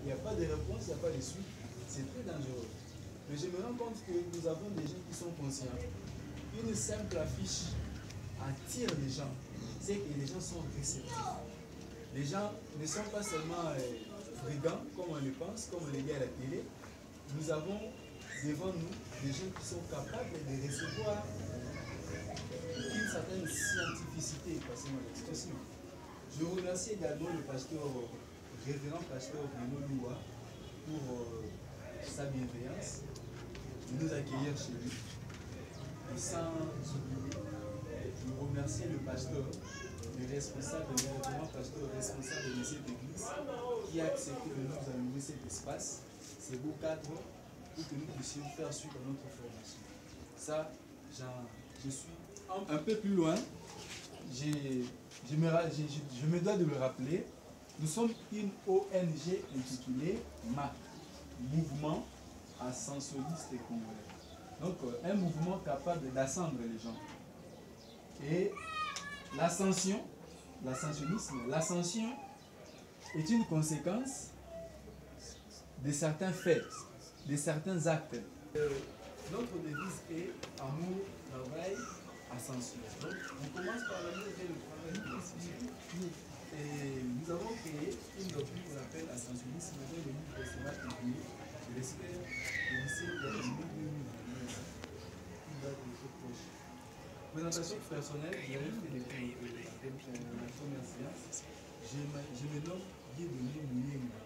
il n'y a pas de réponse, il n'y a pas de suite, c'est très dangereux. Mais je me rends compte que nous avons des gens qui sont conscients. Une simple affiche attire les gens. C'est que les gens sont réceptifs. Les gens ne sont pas seulement brigands, comme on le pense, comme on le dit à la télé. Nous avons devant nous des gens qui sont capables de recevoir une certaine scientificité, passez-moi l'expression. Je remercie également le révérend pasteur Bruno Loua pour sa bienveillance, de nous accueillir chez lui. Et sans oublier, je remercie le pasteur, le révérend pasteur responsable de cette église, qui a accepté de nous allouer cet espace, ces beaux cadres, pour que nous puissions faire suite à notre formation. Ça, je suis un peu plus loin. Je me dois de le rappeler. Nous sommes une ONG intitulée MAC, Mouvement Ascensionniste Congolais. Donc, un mouvement capable d'assembler les gens. Et l'ascension, l'ascensionnisme, l'ascension est une conséquence de certains faits, de certains actes. Notre devise est amour, travail, ascension. Donc, on commence par l'amour et le travail. Et nous avons créé une doctrine qu'on appelle ascensionnisme dont le livre sera publié. Je l'espère d'ici le milieu qui date de cette proche. Présentation personnelle, j'ai fait des la première séance. Je me nomme Guy-Denis Mouyenga,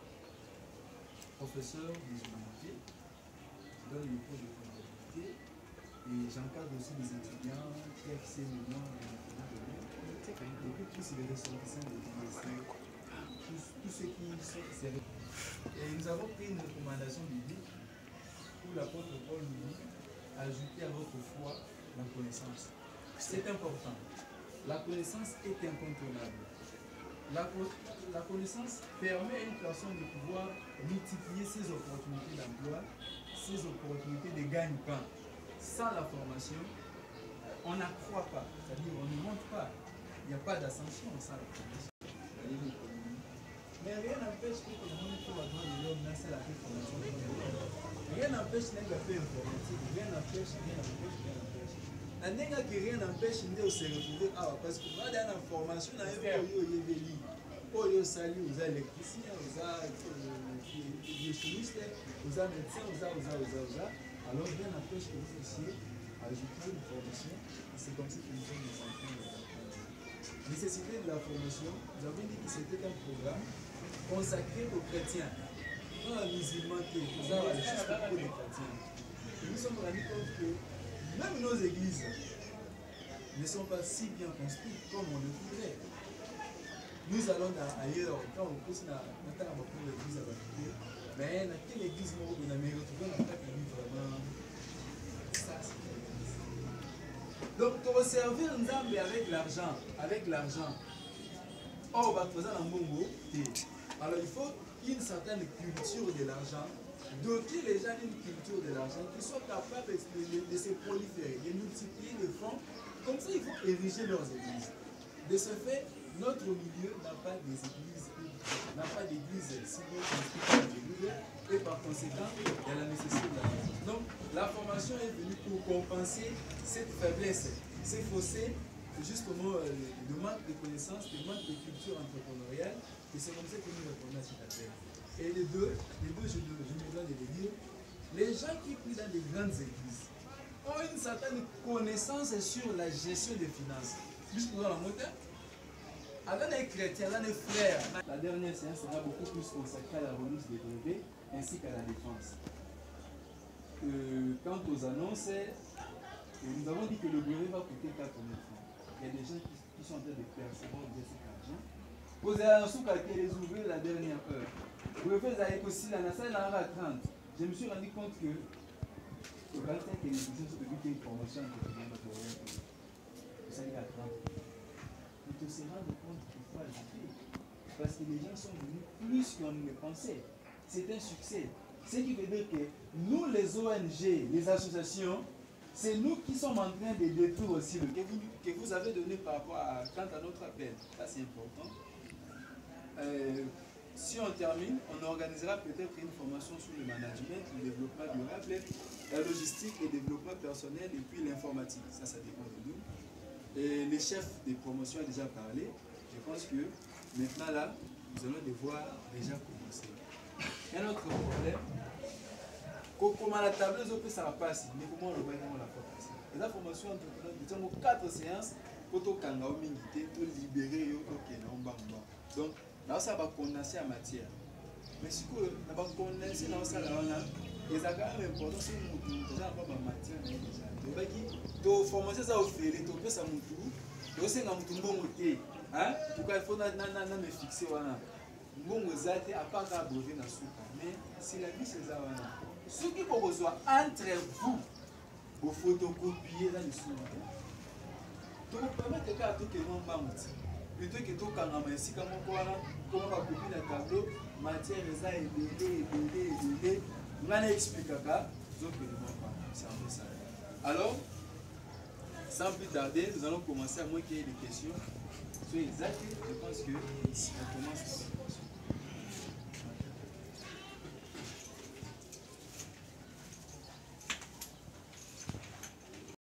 professeur des humanités. Je donne le cours de comptabilité et j'encadre aussi des étudiants qui accèdent maintenant à l'informatique. Et puis tous les ressortissants de l'université, tous ceux qui sont sérieux. Et nous avons pris une recommandation biblique où l'apôtre Paul nous dit ajoutez à votre foi la connaissance. C'est important. La connaissance est incontournable. La connaissance permet à une personne de pouvoir multiplier ses opportunités d'emploi, ses opportunités de gagne-pain. Sans la formation, on n'accroît pas, c'est-à-dire on ne monte pas. Il n'y a pas d'ascension sans la formation. Mais rien n'empêche que le monde peut avoir de l'homme dans la formation. Rien n'empêche de faire informatique, rien n'empêche. Rien n'empêche de se retrouver parce que moi, dans la formation, on a eu salut aux électriciens, aux chimistes, aux médecins, alors rien n'empêche que vous puissiez ajouter une formation. C'est comme ça que nous sommes des enfants. Nécessité de la formation, nous avons dit que c'était un programme consacré aux chrétiens, non aux musulmans qui sont juste pour les chrétiens. Et nous sommes rendus compte que même nos églises ne sont pas si bien construites comme on le voudrait. Nous allons ailleurs, quand on pousse dans l'église à Baptiste, mais dans quelle église on a retrouvé dans pas vraiment ça, c'est l'église. Donc, pour servir Nzambe avec l'argent, or, on va poser un bongo. Alors, il faut une certaine culture de l'argent, doter les gens d'une culture de l'argent qui soient capables de se proliférer, de multiplier les fonds. Comme ça, il faut ériger leurs églises. De ce fait, notre milieu n'a pas d'église si bien construite par l'église, et par conséquent, il y a la nécessité de l'argent. Donc, la formation est venue pour compenser cette faiblesse, ces fossés, justement, de manque de connaissances, de manque de culture entrepreneuriale, et c'est comme ça que nous répondons à cet appel. Et les deux, je me dois de les dire, les gens qui prient dans les grandes églises ont une certaine connaissance sur la gestion des finances. Juste pour la montée, avec les chrétiens, les frères. La dernière séance sera beaucoup plus consacrée à la remise des brevets ainsi qu'à la défense. Quant aux annonces, nous avons dit que le brevet va coûter 4 000 francs. Il y a des gens qui sont en train de percevoir cet argent. Vous avez les ouvrir la dernière heure. Le brevet a aussi la salle à 30. Je me suis rendu compte que le 25 et les étudiants ont une promotion que ça à 30. Il faut se rendre compte qu'il faut ajouter. Parce que les gens sont venus plus qu'on ne le pensait. C'est un succès. Ce qui veut dire que nous, les ONG, les associations, c'est nous qui sommes en train de détruire aussi le que vous avez donné par rapport à, quant à notre appel. Ça, c'est important. si on termine, on organisera peut-être une formation sur le management, le développement durable, la logistique, le développement personnel et puis l'informatique. Ça dépend de nous. Et le chef de promotion a déjà parlé. Je pense que maintenant là, nous allons devoir déjà commencer. Un autre problème, comment la table ça va passer, mais comment on va la passer. Et la formation entre nous, 4 séances, pour tout libérer, donc, là, ça va condenser en matière. Mais si on va condenser dans ça, et ça quand même important, c'est que nous avons ma matière déjà. Donc, formation, ça va faire, tu peux ça moutou, tu sais, on bon côté. Hein? En tout cas, il faut me fixer. Bon, vous êtes à part à brevet dans ce cas. Mais c'est la vie, c'est ça. Ce qui peut besoin entre vous, vous photocopier dans le souverain. Donc, vous permettez qu'à tout que l'on va plutôt que tout quand on a ici, comment on va copier le tableau, matière, les a aidé. On a expliqué ça, donc c'est un peu ça. Alors, sans plus tarder, nous allons commencer à moins qu'il y ait des questions. Soyez exacts, je pense que on commence.